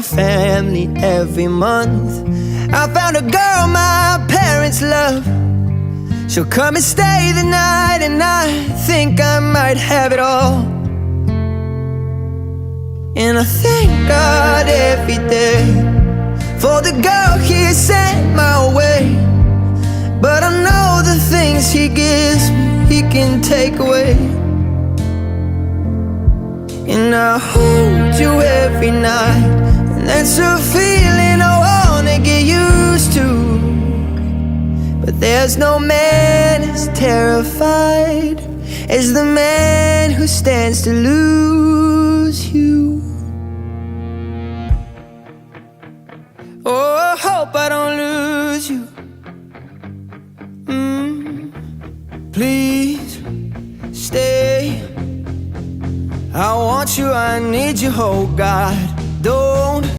family every month. I found a girl my parents love. She'll come and stay the night, and I think I might have it all. And I thank God every day for the girl He sent my way. But I know the things He gives me, He can take away. And I hold you every night, and that's a feeling I wanna get used to. But there's no man as terrified as the man who stands to lose you. Oh, I hope I don't lose you. Please stay. I want you, I need you, oh God. Don't